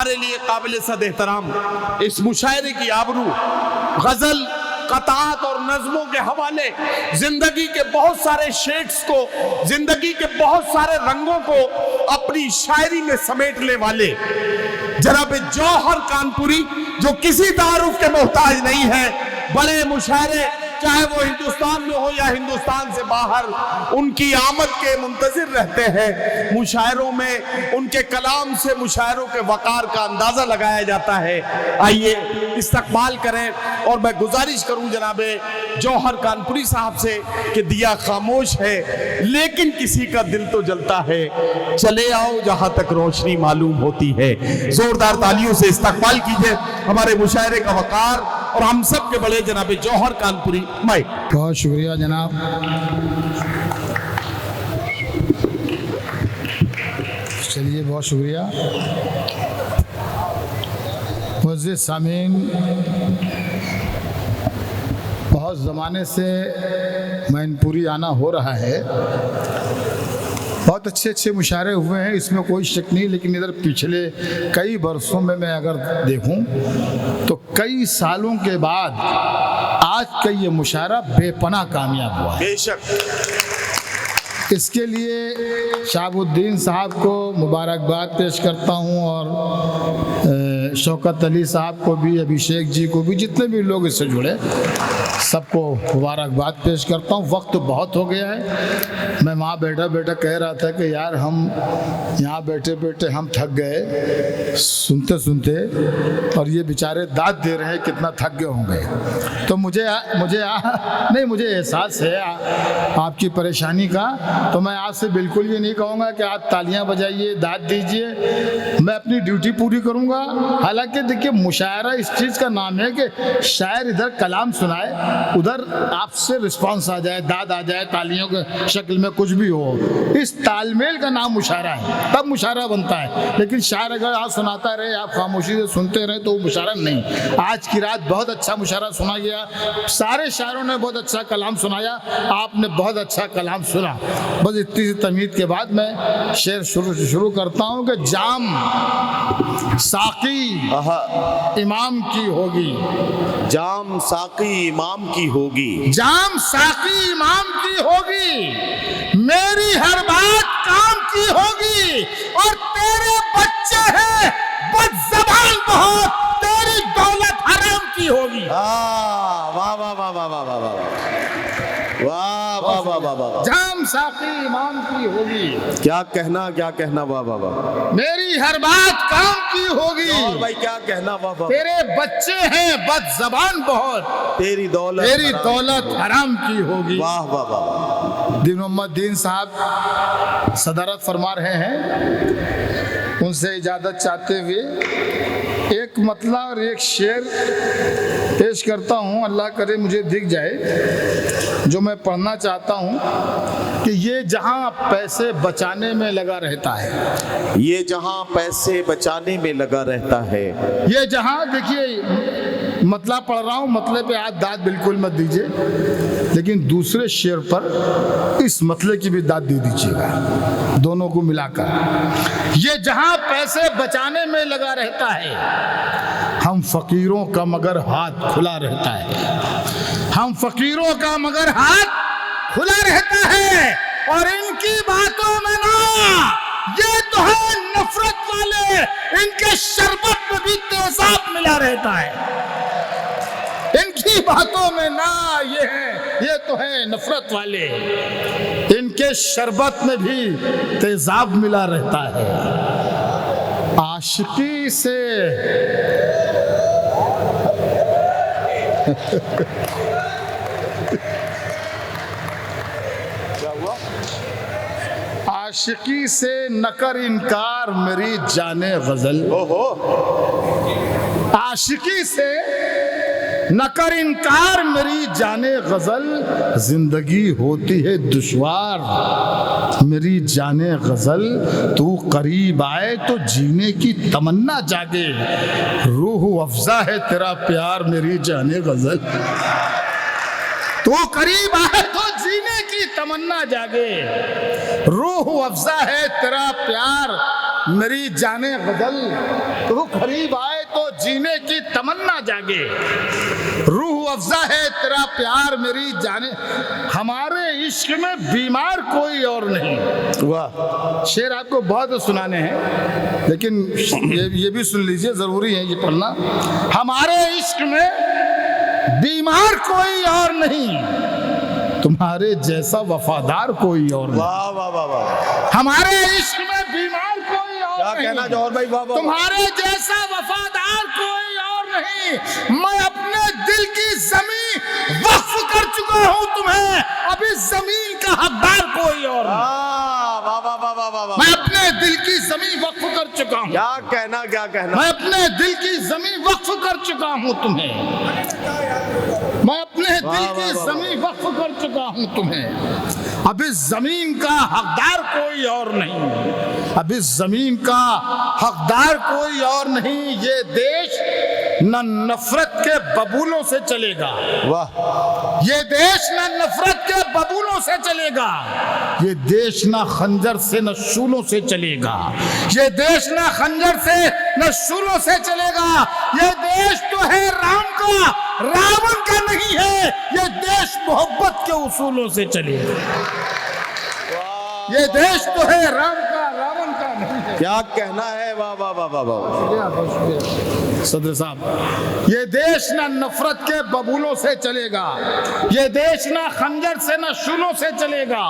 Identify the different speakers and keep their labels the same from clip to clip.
Speaker 1: हमारे लिए काबिल सद एहतराम इस मुशायरे की आबरू गजल, कतात और नज़मों के हवाले जिंदगी के बहुत सारे शेड्स को, जिंदगी के बहुत सारे रंगों को अपनी शायरी में समेटने वाले जनाब जौहर कानपुरी, जो किसी तारुफ के मोहताज नहीं है, बड़े मुशायरे चाहे वो हिंदुस्तान में हो या हिंदुस्तान से बाहर, उनकी आमद के मुंतजिर रहते हैं। मुशायरों में उनके कलाम से मुशायरों के वकार का अंदाजा लगाया जाता है। आइए इस्तकबाल करें और मैं गुजारिश करूं जनाबे जौहर कानपुरी साहब से कि दिया खामोश है लेकिन किसी का दिल तो जलता है, चले आओ जहां तक रोशनी मालूम होती है। जोरदार तालियों से इस्तकबाल कीजिए हमारे मुशायरे का वकार और हम सब के बड़े जनाबे जौहर कानपुरी। माइक।
Speaker 2: बहुत शुक्रिया जनाब। चलिए बहुत शुक्रिया। मुअज़्ज़िज़ सामीन, बहुत ज़माने से मैनपुरी आना हो रहा है, बहुत अच्छे अच्छे मुशायरे हुए हैं, इसमें कोई शक नहीं। लेकिन इधर पिछले कई बरसों में मैं अगर देखूं तो कई सालों के बाद आज का ये मुशायरा बेपनाह कामयाब हुआ है।
Speaker 1: बेशक
Speaker 2: इसके लिए शहाबुद्दीन साहब को मुबारकबाद पेश करता हूँ और शौकत अली साहब को भी, अभिषेक जी को भी, जितने भी लोग इससे जुड़े सबको मुबारकबाद पेश करता हूँ। वक्त बहुत हो गया है। मैं वहाँ बैठा बैठा कह रहा था कि यार हम यहाँ बैठे बैठे हम थक गए सुनते सुनते, और ये बेचारे दाद दे रहे हैं कितना थक गए होंगे। तो मुझे एहसास है आपकी परेशानी का। तो मैं आपसे बिल्कुल ये नहीं कहूँगा कि आप तालियां बजाइए, दाद दीजिए। मैं अपनी ड्यूटी पूरी करूँगा। हालांकि देखिए, मुशायरा इस चीज़ का नाम है कि शायर इधर कलाम सुनाए, उधर आपसे रिस्पांस आ जाए, दाद आ जाए, तालियों के शक्ल में कुछ भी हो। इस तालमेल का नाम मुशायरा है, तब मुशायरा बनता है। लेकिन शायर अगर आप सुनाता रहे, आप खामोशी से सुनते रहे, तो वो मुशायरा नहीं। आज की रात बहुत अच्छा मुशायरा सुना गया, सारे शायरों ने बहुत अच्छा कलाम सुनाया, आपने बहुत अच्छा कलाम सुना। बस इतनी सी तमीज़ के बाद मैं शेर शुरू करता हूँ कि जाम साकी इमाम की होगी,
Speaker 1: जाम साकी इमाम की होगी,
Speaker 2: जाम साकी इमाम की होगी, मेरी हर बात काम की होगी, और तेरे बच्चे हैं बदज़बान बहुत, तेरी दौलत हराम की होगी।
Speaker 1: वाह वाह वाह वाह वाह वाह वाह वाह वाह वाह वाह वाह,
Speaker 2: जाम साकी इमाम की होगी,
Speaker 1: क्या कहना, वाह वाह वाह,
Speaker 2: मेरी हर बात काम की होगी,
Speaker 1: और भाई क्या कहना, वाह वाह,
Speaker 2: तेरे बच्चे हैं बदज़बान बहुत,
Speaker 1: तेरी दौलत
Speaker 2: हराम की होगी।
Speaker 1: वाह वाह वाह।
Speaker 2: दिन मोहम्मद दीन साहब सदारत फरमा रहे हैं, उनसे इजाज़त चाहते हुए एक मतला और एक शेर पेश करता हूँ। अल्लाह करे मुझे दिख जाए जो मैं पढ़ना चाहता हूँ कि ये जहाँ पैसे बचाने में लगा रहता है,
Speaker 1: ये जहाँ पैसे बचाने में लगा रहता है,
Speaker 2: ये जहाँ, देखिए मतला पढ़ रहा हूँ, मतले पे आज दाद बिल्कुल मत दीजिए, लेकिन दूसरे शेर पर इस मतले की भी दाद दे दीजिएगा, दोनों को मिलाकर। ये जहाँ पैसे बचाने में लगा रहता है, हम फकीरों का मगर हाथ खुला रहता है, हम फकीरों का मगर हाथ खुला रहता है, और इनकी बातों में ना ये तो है नफरत वाले, इनके शरबत में भी तेजाब मिला रहता है। इनकी बातों में ना ये तो है नफरत वाले, इनके शरबत में भी तेजाब मिला रहता है। आशिकी से आशिकी से न कर इनकार मेरी जाने गजल, आशिकी से न कर इनकार मेरी जाने गजल, जिंदगी होती है दुश्वार मेरी जाने गजल, तू करीब आए तो जीने की तमन्ना जागे, रूह अफजा है तेरा प्यार मेरी जाने गजल, तू करीब आए तो जीने की तमन्ना जागे, रूह अफजा है तेरा प्यार मेरी जाने गजल, तू करीब आए तो जीने की तमन्ना जागे। रूह अफ़ज़ा है तेरा प्यार मेरी जाने, हमारे इश्क में बीमार कोई और नहीं।
Speaker 1: वाह,
Speaker 2: शेर आपको बहुत सुनाने हैं, लेकिन ये भी सुन लीजिए, जरूरी है ये पढ़ना। हमारे इश्क में बीमार कोई और नहीं, तुम्हारे जैसा वफादार कोई और नहीं।
Speaker 1: वाह वाह वाह वाह,
Speaker 2: हमारे इश्क में बीमार कोई और
Speaker 1: क्या
Speaker 2: नहीं,
Speaker 1: कहना जौहर भाई, वाह वाह,
Speaker 2: तुम्हारे जैसा वफादार कोई और नहीं। मैं अपने दिल की जमीन वक्फ कर चुका हूँ तुम्हें, अब इस जमीन का हकदार कोई और नहीं।
Speaker 1: वाह वाह वाह वाह वाह वाह,
Speaker 2: मैं अपने दिल की जमीन वक्फ कर चुका हूँ,
Speaker 1: क्या कहना, क्या कहना।
Speaker 2: मैं अपने दिल की जमीन वक्फ कर चुका हूँ तुम्हें, मैं अपने दिल की जमीन वक्फ कर चुका हूँ तुम्हें। अब इस जमीन का हकदार कोई और नहीं, अब इस जमीन का हकदार कोई और नहीं। ये देश न नफरत के बबूलों से चलेगा,
Speaker 1: वाह,
Speaker 2: ये देश न नफरत के बबूलों से चलेगा, ये देश न खंजर से न शूलों से चलेगा, ये देश न खंजर से न शूलों से चलेगा। ये देश तो है राम का, रावण का नहीं है, ये देश मोहब्बत के उसूलों से चलेगा। ये देश तो है राम का, रावण का नहीं है।
Speaker 1: क्या कहना है, वाह वाह वाह वाह वाह।
Speaker 2: सदर साहब, ये देश ना नफरत के बबूलों से चलेगा, ये देश ना खंजर से ना शूलों से चलेगा,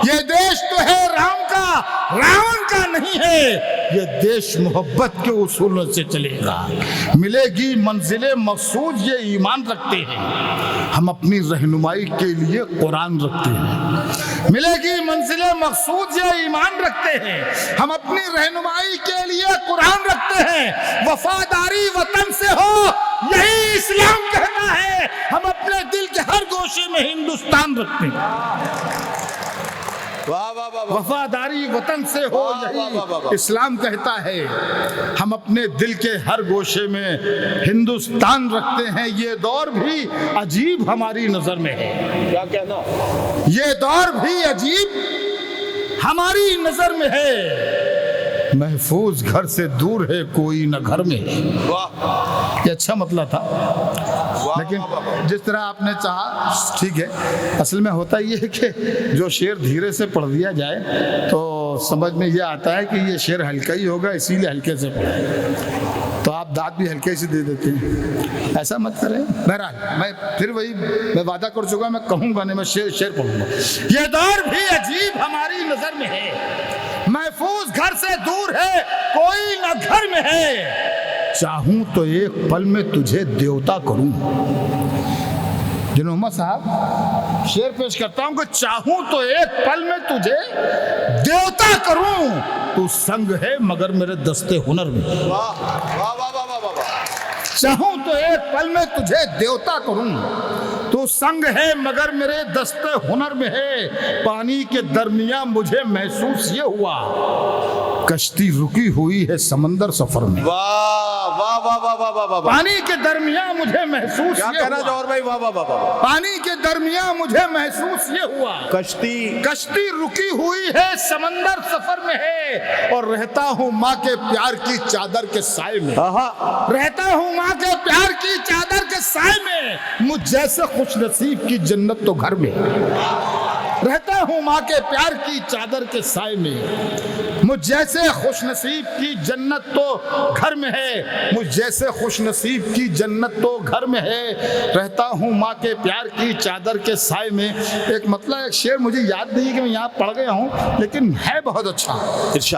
Speaker 2: ये देश तो है राम का, रावण का नहीं है, ये देश मोहब्बत के उसूलों से चलेगा। मिलेगी मंजिले मकसूद ये ईमान रखते हैं, हम अपनी रहनुमाई के लिए कुरान रखते हैं। मिलेगी मंजिले मकसूद ये ईमान रखते हैं, हम अपनी रहनुमाई के लिए कुरान रखते हैं। वफादारी वतन से हो यही इस्लाम कहता है, हम अपने दिल के हर गोशे में हिंदुस्तान रखते हैं।
Speaker 1: वाह वाह वाह,
Speaker 2: वफादारी वतन से हो
Speaker 1: वाह, वाह, वाह, वाह,
Speaker 2: यही
Speaker 1: वाह।
Speaker 2: इस्लाम कहता है, हम अपने दिल के हर गोशे में हिंदुस्तान रखते हैं। ये दौर भी अजीब हमारी नजर में है,
Speaker 1: क्या कहना।
Speaker 2: ये दौर भी अजीब हमारी नजर में है। महफूज घर से दूर है कोई न घर में।
Speaker 1: वाह,
Speaker 2: ये अच्छा मतलब था, लेकिन जिस तरह आपने चाहा ठीक है। असल में होता ये है कि जो शेर धीरे से पढ़ दिया जाए तो समझ में ये आता है कि ये शेर हल्का ही होगा, इसीलिए हल्के से पढ़े, तो आप दांत भी हल्के से दे देते हैं। ऐसा मत करें। बहरहाल मैं फिर वही मैं वादा कर चुका, मैं कहूँगा नहीं, मैं शेर पढ़ूंगा। ये दौर भी अजीब हमारी नजर में है, महफूज घर से दूर है कोई न घर में है, चाहूं तो एक पल में तुझे देवता करूं। जिनोमा साहब शेर पेश करता हूं कि चाहूं तो एक पल में तुझे देवता करूं, तू संग है मगर मेरे दस्ते हुनर में।
Speaker 1: वाह वाह वाह वाह वाह वाह,
Speaker 2: चाहूं तो एक पल में तुझे देवता करूं, तू संग है मगर मेरे दस्ते हुनर में है। पानी के दरमियान मुझे महसूस ये हुआ, कश्ती रुकी हुई है समंदर सफर में।
Speaker 1: वाह वाह वाह वाह वाह वाह वाह,
Speaker 2: पानी के दरमियान मुझे महसूस
Speaker 1: क्या
Speaker 2: ये
Speaker 1: कहना
Speaker 2: हुआ,
Speaker 1: जौहर भाई, वाह वाह वाह वाह।
Speaker 2: पानी के दरमियान मुझे महसूस ये हुआ, कश्ती रुकी हुई है समंदर सफर में है, और रहता हूँ माँ के प्यार की चादर के साए में। रहता हूँ माँ के प्यार की चादर के साए में, मुझ जैसे खुश नसीब की जन्नत तो घर में। रहता हूँ माँ के प्यार की चादर के साए में, मुझ जैसे खुश नसीब की जन्नत तो घर में है, मुझ जैसे खुश नसीब की जन्नत तो घर में है। रहता हूँ माँ के प्यार की चादर के साए में। एक मतलब एक शेर मुझे याद नहीं कि मैं यहाँ पढ़ गया हूँ, लेकिन है बहुत अच्छा,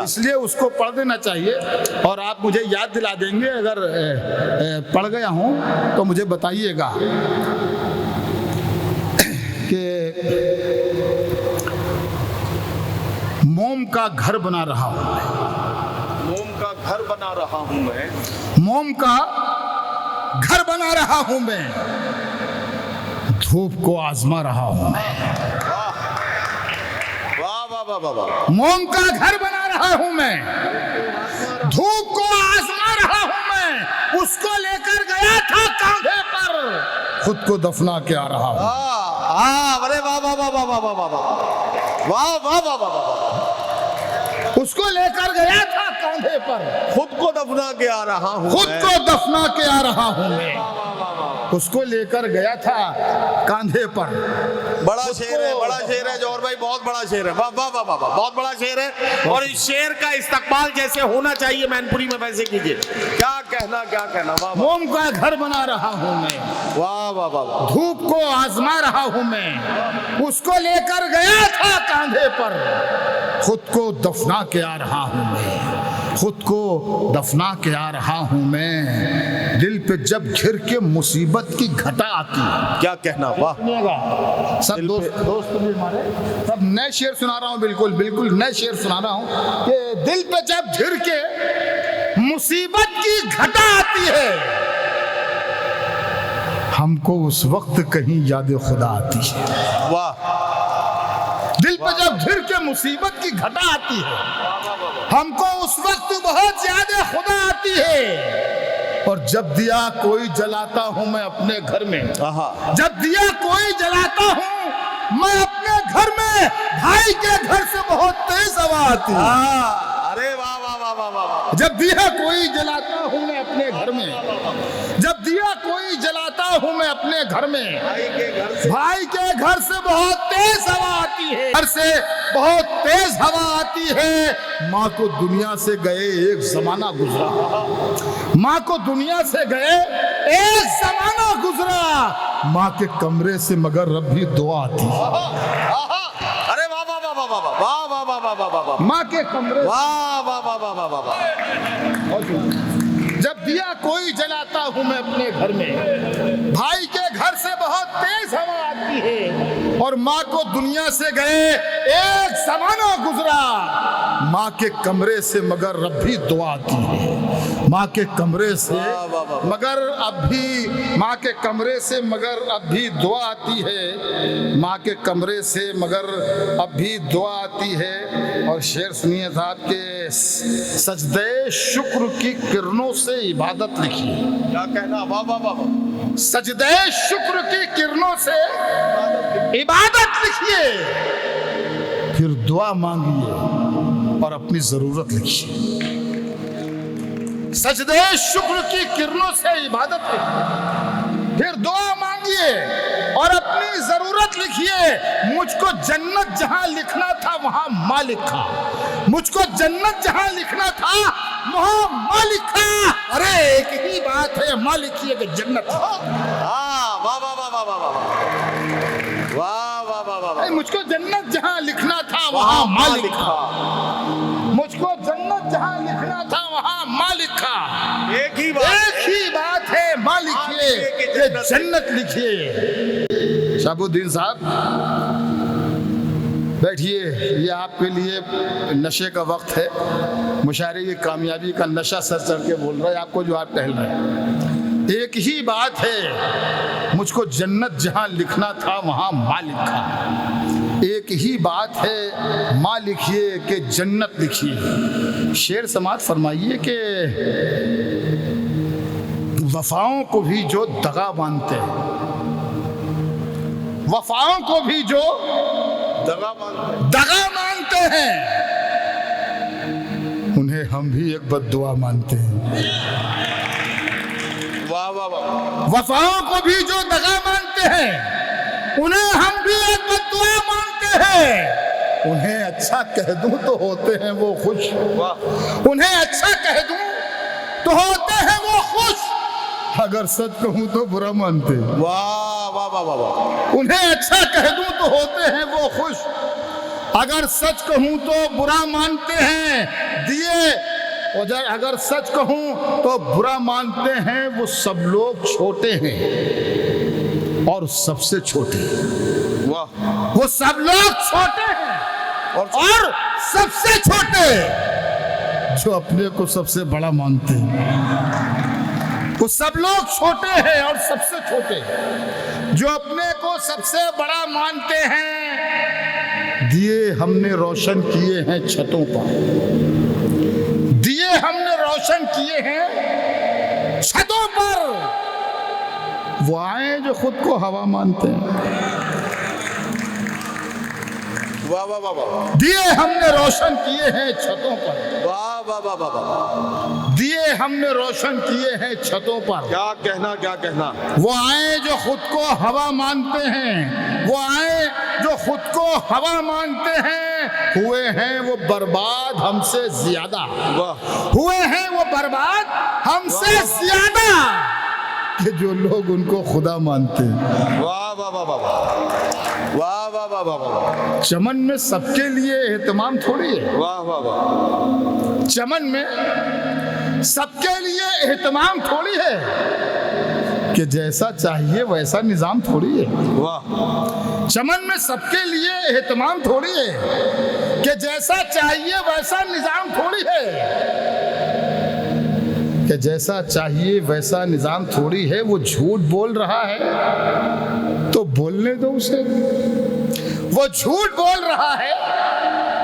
Speaker 2: इसलिए उसको पढ़ देना चाहिए, और आप मुझे याद दिला देंगे अगर पढ़ गया हूँ तो मुझे बताइएगा कि मोम का घर बना रहा हूं मैं,
Speaker 1: मोम का घर बना रहा हूं मैं,
Speaker 2: मोम का घर बना रहा हूं मैं, धूप को आजमा रहा हूं मैं।
Speaker 1: वाह वाह वाह वाह वाह,
Speaker 2: मोम का घर बना रहा हूं मैं, धूप को आजमा रहा हूं मैं, उसको लेकर गया था कांधे पर, खुद को दफना के आ रहा हूं।
Speaker 1: अरे वाह वाह वाह वाह वाह वाह वाह वाह वाह वाह वाह वाह,
Speaker 2: उसको लेकर गया था कांधे पर,
Speaker 1: खुद को दफना के आ रहा हूँ,
Speaker 2: खुद को दफना के आ रहा हूँ मैं। उसको लेकर गया था कांधे पर।
Speaker 1: बड़ा शेर है, बड़ा शेर है जौहर भाई, बहुत बड़ा शेर है। वाह वाह वाह वाह वाह, बहुत बड़ा शेर है। और इस शेर का इस्तकबाल जैसे होना चाहिए मैनपुरी में वैसे कीजिए। क्या कहना, क्या कहना। वाह वाह।
Speaker 2: मोम का घर बना रहा हूँ मैं,
Speaker 1: वाह वाह वाह वाह।
Speaker 2: धूप को आजमा रहा हूँ मैं। उसको लेकर गया था कांधे पर, खुद को दफना के आ रहा हूँ मैं, खुद को दफना के आ रहा हूँ मैं। दिल पे जब घिर के मुसीबत की घटा आती है।
Speaker 1: क्या कहना, वाह।
Speaker 2: सब दोस्त भी हमारे, सब नए शेर सुना रहा हूँ, बिल्कुल बिल्कुल नए शेर सुना रहा हूँ कि दिल पे जब घिर के मुसीबत की घटा आती है, हमको उस वक्त कहीं याद खुदा आती है।
Speaker 1: वाह।
Speaker 2: दिल पे जब घिर के मुसीबत की घटा आती है, हमको उस वक्त बहुत ज्यादा खुदा आती है। और जब दिया कोई जलाता हूं मैं अपने घर में, जब दिया कोई जलाता हूं मैं अपने घर में, भाई के घर से बहुत तेज हवा आती है।
Speaker 1: अरे वाह वाह वाह वाह वाह।
Speaker 2: जब दिया कोई जलाता हूं मैं अपने घर में, जब दिया कोई जलाता हूं मैं अपने घर में, भाई के घर से बहुत तेज हवा आती है, घर से बहुत तेज हवा आती है। माँ को दुनिया से गए एक जमाना गुजरा, माँ को दुनिया से गए एक जमाना गुजरा, माँ के कमरे से मगर रब भी दुआ आती है।
Speaker 1: अरे वाह वाह वाह वाह वाह वाह वाह वाह वाह वाह वाह।
Speaker 2: माँ के कमरे,
Speaker 1: वाह वाह वाह वाह वाह वाह।
Speaker 2: जब दिया कोई जलाता हूं मैं अपने घर में, भाई के घर से बहुत तेज हवा आती है। और माँ को दुनिया से गए एक जमाना गुजरा, माँ के कमरे से मगर रब भी दुआ आती है। माँ के कमरे से मगर अब भी, माँ के कमरे से मगर अब भी दुआ आती है, माँ के कमरे से मगर अब भी दुआ आती है। और शेर सुनिए साहब के, सजदे शुक्र की किरणों से इबादत लिखी।
Speaker 1: क्या कहना, वाह वाह वाह।
Speaker 2: सजदे शुक्र की किरणों से इबादत लिखिए, फिर दुआ मांगिए और अपनी जरूरत लिखिए। सजदे शुक्र की किरणों से इबादत लिखिए, फिर दुआ मांगिए और अपनी जरूरत लिखिए। मुझको जन्नत जहां लिखना था वहां माँ लिखा, मुझको जन्नत जहां लिखना था वहां माँ लिखा। अरे एक ही बात है, माँ लिखिए कि जन्नत।
Speaker 1: वाह वाह वाह वाह वाह वाह वाह वाह वाह।
Speaker 2: मुझको जन्नत जहां लिखना था वहां माँ लिखा, मुझको जन्नत जहां लिखना था वहां माँ लिखा। एक ही बात है, माँ लिखिए कि जन्नत लिखिए। शहाबुद्दीन साहब बैठिए, ये आपके लिए नशे का वक्त है। मुशायरे की कामयाबी का नशा सर चढ़ के बोल रहा है आपको, जो आप टहल रहे हैं। एक ही बात है, मुझको जन्नत जहां लिखना था वहां माँ लिखा। एक ही बात है, माँ लिखिए कि जन्नत लिखिए। शेर समाज फरमाइए कि वफाओं को भी जो दगा मानते हैं, वफाओं को भी जो दगा मानते हैं, उन्हें हम भी एक बद्दुआ मानते हैं।
Speaker 1: वाह वाह वाह।
Speaker 2: वफाओं को भी जो दगा मानते हैं, उन्हें हम भी एक बद्दुआ मानते हैं। उन्हें अच्छा कह दूं तो होते हैं वो खुश, उन्हें अच्छा कह दूं तो होते हैं वो खुश, अगर सच कहूं तो बुरा मानते।
Speaker 1: वाह वाह वाह वाह।
Speaker 2: उन्हें अच्छा कह दूं तो होते हैं वो खुश, अगर सच कहूं तो बुरा मानते हैं। दिए अगर सच कहूं तो बुरा मानते हैं। वो सब लोग छोटे हैं और सबसे छोटे,
Speaker 1: वाह।
Speaker 2: वो सब लोग छोटे हैं और सबसे छोटे, जो अपने को सबसे बड़ा मानते हैं। वो सब लोग छोटे हैं और सबसे छोटे, जो अपने को सबसे बड़ा मानते हैं। दिए हमने रोशन किए हैं छतों पर, दिए हमने रोशन किए हैं छतों पर। वो आए जो खुद को हवा मानते हैं,
Speaker 1: वाह वाह वाह वाह
Speaker 2: दिए हमने रोशन किए हैं छतों पर,
Speaker 1: वाह वाह वाह वाह वाह।
Speaker 2: दिए हमने रोशन किए हैं छतों पर।
Speaker 1: क्या कहना, क्या कहना।
Speaker 2: वो आए जो खुद को हवा मानते हैं, वो आए जो खुद को हवा मानते हैं, हुए हैं वो बर्बाद हमसे ज्यादा,
Speaker 1: वाह
Speaker 2: हुए हैं वो बर्बाद हमसे ज्यादा कि जो लोग उनको खुदा मानते हैं।
Speaker 1: वाह वाह वाह वाह वाह वाह वाह वाह वाह।
Speaker 2: चमन में सबके लिए एहतमाम थोड़ी है,
Speaker 1: वाह वाह वाह।
Speaker 2: चमन में सबके लिए एहतमाम थोड़ी है कि जैसा चाहिए वैसा निजाम थोड़ी है।
Speaker 1: वाह।
Speaker 2: चमन में सबके लिए एहतमाम थोड़ी है कि जैसा चाहिए वैसा निजाम थोड़ी है, कि जैसा चाहिए वैसा निजाम थोड़ी है। वो झूठ बोल रहा है तो बोलने दो उसे, वो झूठ बोल रहा है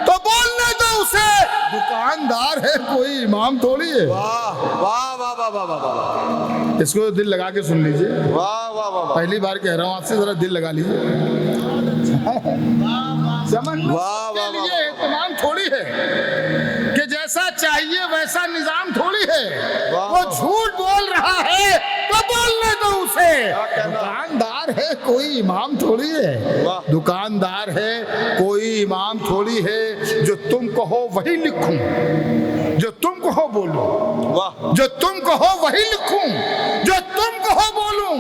Speaker 2: तो बोलने दो उसे। दुकानदार है कोई इमाम थोड़ी है।
Speaker 1: वाह वाह वाह वाह वाह वाह वाह।
Speaker 2: इसको दिल लगा के सुन लीजिए।
Speaker 1: वाह वाह वाह वाह।
Speaker 2: पहली बार कह रहा हूं आपसे, जरा दिल लगा लीजिए। चमन में
Speaker 1: वाह,
Speaker 2: सबके
Speaker 1: वाह, वाह।
Speaker 2: लिए एहतमाम थोड़ी है कि जैसा चाहिए वैसा निजाम थोड़ी है।
Speaker 1: वाह,
Speaker 2: वो
Speaker 1: वाह।
Speaker 2: झूठ बोल रहा है तो बोलने दो उसे।
Speaker 1: कहना?
Speaker 2: दुकानदार है कोई इमाम थोड़ी है,
Speaker 1: वाह।
Speaker 2: दुकानदार है कोई इमाम थोड़ी है। जो तुम कहो वही लिखूं, जो तुम कहो बोलूं,
Speaker 1: वाह
Speaker 2: जो तुम कहो वही लिखूं, जो तुम कहो बोलूं।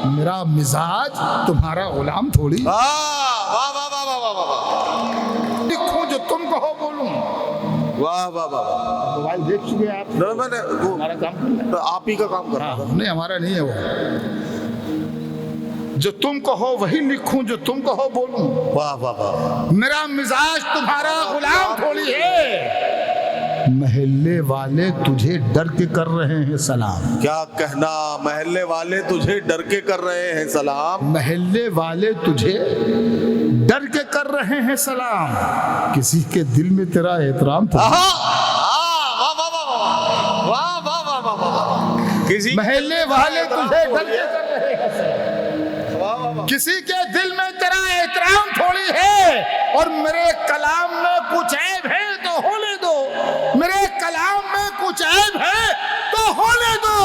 Speaker 2: मेरा मिजाज तुम्हारा गुलाम थोड़ी,
Speaker 1: वाह वाह वाह वाह वाह वाह वाह।
Speaker 2: लिखूं जो तुम कहो बोलूं।
Speaker 1: वाह वाह वाह वाह।
Speaker 2: मोबाइल देख चुके हैं आप,
Speaker 1: नहीं, मैंने वो
Speaker 2: हमारा काम करना है।
Speaker 1: तो आप ही का काम कर रहा था।
Speaker 2: नहीं हमारा नहीं है वो। जो तुम कहो वही लिखूं, जो तुम कहो बोलूं।
Speaker 1: वाह वाह वाह।
Speaker 2: मेरा मिजाज तुम्हारा गुलाम थोड़ी है। महल्ले वाले तुझे डर के कर रहे हैं सलाम,
Speaker 1: क्या कहना। महल्ले वाले तुझे डर के कर रहे हैं सलाम।
Speaker 2: महल्ले वाले तुझे डर के कर रहे हैं सलाम। किसी के दिल में तेरा एहतराम था।
Speaker 1: आहा, वाह वाह वाह वाह वाह वाह वाह वाह वाह वाह। किसी
Speaker 2: महल्ले वाले तुझे डर के कर रहे हैं सलाम।
Speaker 1: वाह वाह वाह।
Speaker 2: किसी के दिल में तेरा एहतराम थोड़ी है। और मेरे कलाम में कुछ ऐब है तो होने दो, मेरे कलाम में कुछ ऐब है तो होने दो।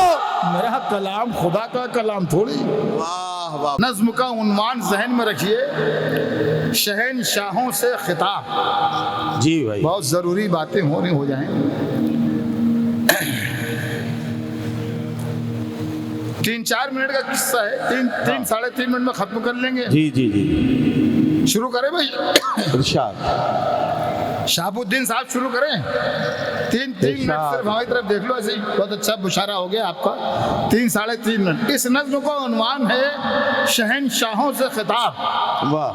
Speaker 2: मेरा कलाम खुदा का कलाम थोड़ी।
Speaker 1: वाह वाह।
Speaker 2: नज्म का उन्वान जहन में रखिए, शहनशाहों से खिताब।
Speaker 1: जी भाई।
Speaker 2: बहुत जरूरी बातें हो जाएं। 3-4 मिनट का किस्सा है, 3 साढ़े 3 मिनट में खत्म कर लेंगे।
Speaker 1: जी जी जी।
Speaker 2: शुरू करें भाई।
Speaker 1: इरशाद।
Speaker 2: शाहबुद्दीन साहब शुरू करें। 3 मिनट सिर्फ हमारी तरफ देख लो, ऐसे ही बहुत अच्छा मुशारा हो गया आपका। 3 साढ़े 3 मिनट। इस नज्म का उन्वान है शहनशाहों से खिताब।
Speaker 1: वाह।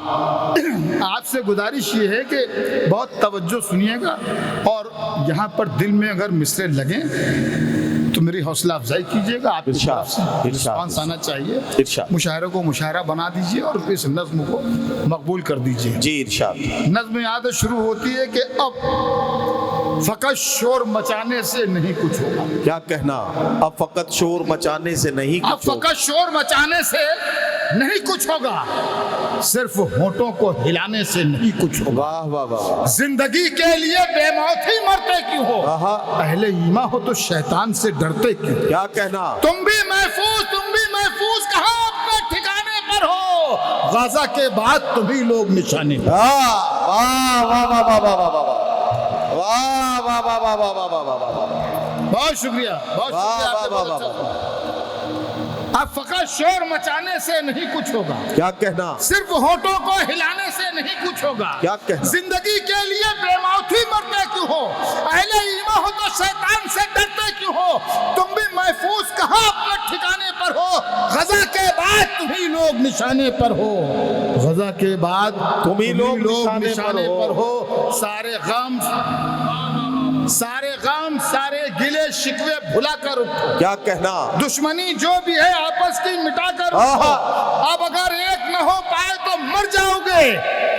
Speaker 2: आपसे गुजारिश ये है कि बहुत तवज्जो सुनिएगा और यहाँ पर दिल में अगर मिसरे लगें तो मेरी हौसला अफजाई कीजिएगा। आपकी तरफ से रिस्पॉन्स आना चाहिए।
Speaker 1: इरशाद।
Speaker 2: मुशायरे को मुशायरा बना दीजिए और इस नज्म को मकबूल कर दीजिए।
Speaker 1: जी इरशाद।
Speaker 2: नज्म याद शुरू होती है कि अब फकत शोर मचाने से नहीं कुछ होगा।
Speaker 1: क्या कहना। अब फकत शोर मचाने से नहीं
Speaker 2: अब
Speaker 1: कुछ होगा।
Speaker 2: फकत शोर मचाने से नहीं कुछ होगा, सिर्फ होठों को हिलाने से नहीं कुछ होगा।
Speaker 1: वाह वाह वाह।
Speaker 2: जिंदगी के लिए बेमौत ही मरते क्यों हो,
Speaker 1: आहा।
Speaker 2: पहले ईमा हो तो शैतान से डरते क्यों।
Speaker 1: क्या कहना।
Speaker 2: तुम भी महफूज कहाँ अपने ठिकाने पर हो, गाजा के बाद तुम ही लोग निशाने पर।
Speaker 1: वाह वाह वाह वाह वाह वाह वाह वाह वाह वाह वाह वाह वाह वाह वाह।
Speaker 2: बहुत शुक्रिया, बहुत
Speaker 1: वाह
Speaker 2: शुक्रिया,
Speaker 1: वाह
Speaker 2: आपने
Speaker 1: वाह
Speaker 2: बहुत
Speaker 1: वाह
Speaker 2: अच्छा
Speaker 1: वाह।
Speaker 2: अब फकत शोर मचाने से नहीं कुछ होगा,
Speaker 1: क्या कहना।
Speaker 2: सिर्फ होठों को हिलाने से नहीं कुछ होगा।
Speaker 1: क्या कहना।
Speaker 2: जिंदगी के लिए बेमौत ही मरते क्यों हो, अहले ईमा हो तो शैतान से डरते क्यों हो। तुम भी महफूज कहाँ अपने ठिकाने पर हो, गजा के बाद तुम ही लोग निशाने पर हो। गजा के बाद
Speaker 1: तुम ही लोग
Speaker 2: निशाने पर हो। सारे गम सारे गिले शिकवे भुला कर उठो।
Speaker 1: क्या कहना।
Speaker 2: दुश्मनी जो भी है आपस की मिटा कर
Speaker 1: आहा।
Speaker 2: अब अगर एक न हो पाए तो मर जाओगे,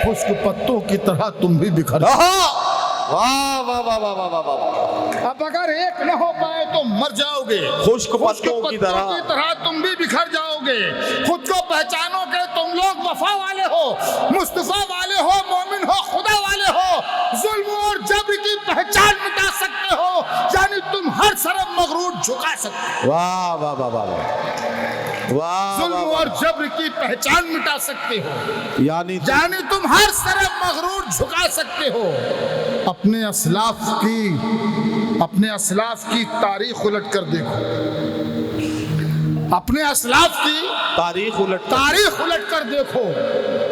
Speaker 2: खुश्क पत्तों की तरह तुम भी बिखर।
Speaker 1: आहा। वाह वाह वाह वाह वाह वाह वाह।
Speaker 2: अब अगर एक न हो पाए तो मर जाओगे,
Speaker 1: खुश्क पत्तों की तरह
Speaker 2: तुम भी बिखर जाओगे। खुद को पहचानो कि तुम लोग वफा वाले हो, मुस्तफा वाले हो, मोमिन हो, खुदा वाले हो। जुल्म और जबर की पहचान मिटा सकते हो, यानी तुम हर शर्म मगरूर झुका सकते हो।
Speaker 1: वाह वाह वाह वाह वाह।
Speaker 2: जुल्म और जबर की पहचान मिटा सकते हो,
Speaker 1: यानी
Speaker 2: तुम हर शर्म मगरूर झुका सकते हो। अपने असलाफ की तारीख उलट कर देखो, अपने असलाफ की
Speaker 1: तारीख
Speaker 2: उलट कर देखो,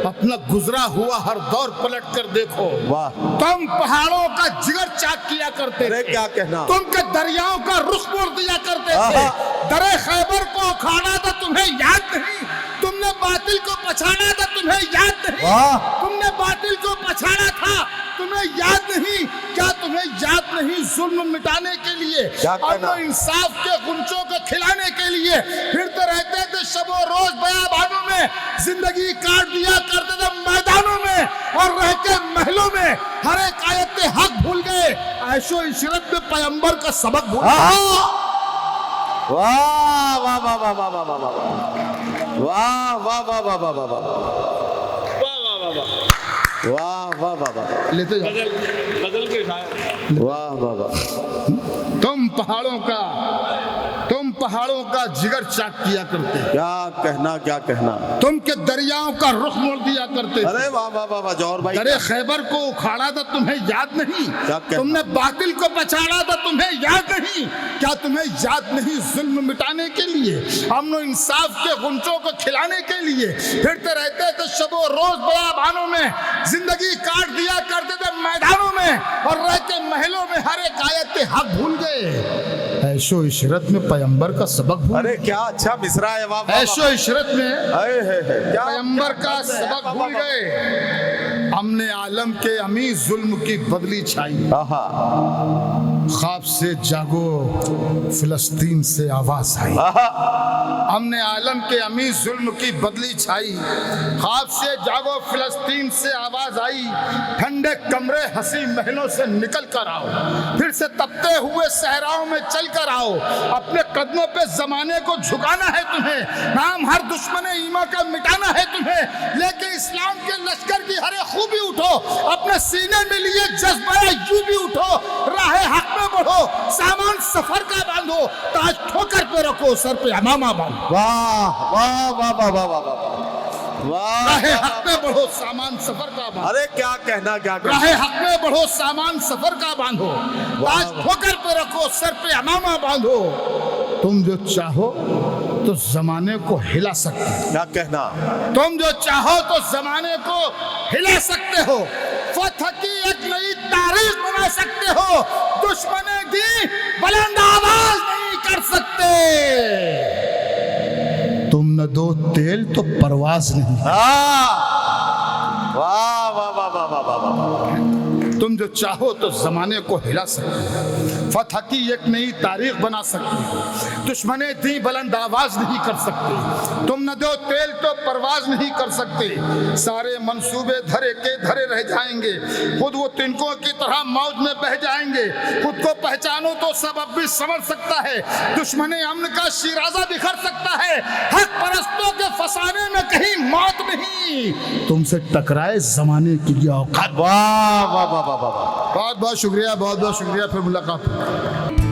Speaker 2: अपना गुजरा हुआ हर दौर पलट कर देखो।
Speaker 1: वाह।
Speaker 2: तुम पहाड़ों का जिगर चाक किया करते थे,
Speaker 1: क्या कहना,
Speaker 2: तुम के दरियाओं का रुख मोड़ दिया करते थे। दरे खैबर को उखाड़ा था, तुम्हें याद नहीं? तुमने बातिल को पछाड़ा था, तुम्हें याद नहीं? तुमने बातिल को पछाड़ा था, तुम्हें याद नहीं? क्या तुम्हें याद नहीं? जुल्म मिटाने के लिए, अमन इंसाफ के गुंचों को खिलाने के लिए फिरते रहते थे शबो रोज बयाबानों में, जिंदगी काट दिया करते थे मैदानों में, और रह के महलों में हर एक आयत हक भूल गए, ऐशो इशरत में पैगंबर का सबक भूल गए।
Speaker 1: वाह वाह वाह वाह वाह वाह वाह वाह वाह वाह वाह वाह वाह वाह वाह वाह वाह वाह।
Speaker 2: लेते जाओ,
Speaker 1: बदल के वाह वाह वाह।
Speaker 2: तुम पहाड़ों का जिगर चाक किया करते,
Speaker 1: क्या कहना,
Speaker 2: तुम के दरियाओं का रुख मोड़ दिया करते।
Speaker 1: अरे वाह वाह वाह वाह जौहर भाई।
Speaker 2: दरे खैबर को उखाड़ा था, तुम्हें याद नहीं? तुमने बातिल को पछाड़ा था, तुम्हें याद नहीं? क्या तुम्हें याद नहीं? जुल्म मिटाने के लिए, अमन इंसाफ के गुंचों को खिलाने के लिए फिरते रहते थे शबो रोज बयाबानों में, जिंदगी काट दिया करते थे मैदानों में, और रह के महलों में हर एक आयत हक भूल गए। ऐशो इशरत में पैगंबर का सबक भूल।
Speaker 1: अरे क्या अच्छा मिसरा है। वाह
Speaker 2: ऐशो इशरत में पैगंबर का सबक भूल गए। हमने आलम के अमी जुल्म की बदली छाई, ख्वाब से जागो फिलिस्तीन से आवाज आई। हमने आलम के अमी जुल्म की बदली छाई, ख्वाब से जागो फिलिस्तीन से आवाज आई। ठंडे कमरे हंसी महलों से निकल कर आओ, फिर से तपते हुए सहराओं में चल कर आओ। अपने कदमों पे जमाने को झुकाना है तुम्हें, नाम हर दुश्मन ईमा का मिटाना है तुम्हें। लेकिन इस्लाम के लश्कर की हर खूबी उठो, अपने सीने में लिए जज्बा यूं भी उठो। राह हक में बढ़ो, सामान सफर का बांधो, ताज ठोकर पे रखो, सर पे अमामा बांधो।
Speaker 1: वाह वाह वाह वाह वाह वाह वाह।
Speaker 2: राह हक में बढ़ो, सामान सफर का बांधो।
Speaker 1: अरे क्या कहना,
Speaker 2: राह हक में बढ़ो, सामान सफर का बांधो, ताज ठोकर पे रखो, सर पे अमामा बांधो। तुम जो चाहो तो जमाने को हिला सकते हो।
Speaker 1: क्या कहना,
Speaker 2: तुम जो चाहो तो जमाने को हिला सकते हो, फतह की एक नई तारीख बना सकते हो। दुश्मने की बुलंद आवाज नहीं कर सकते। तुम न दो तेल तो परवाज नहीं।
Speaker 1: वाह वाह वाह वाह वाह वाह।
Speaker 2: तुम जो चाहो तो जमाने को हिला सकते हो, फतह की एक नई तारीख बना सकते हो। दुश्मने दी बुलंद आवाज नहीं कर सकते। तुम न दो तेल तो परवाज नहीं कर सकते। सारे मंसूबे धरे के धरे रह जाएंगे, खुद वो तिनकों की तरह मौज में बह जाएंगे। खुद को पहचानो तो सब अब भी समझ सकता है, दुश्मने अमन का शिराजा बिखर सकता है। हक परस्तों के फसाने में कहीं मौत नहीं, तुमसे टकराए जमाने की औकात।
Speaker 1: वाह वाह वाह वाह वाह।
Speaker 2: बहुत बहुत शुक्रिया, बहुत बहुत शुक्रिया। फिर मुलाकात।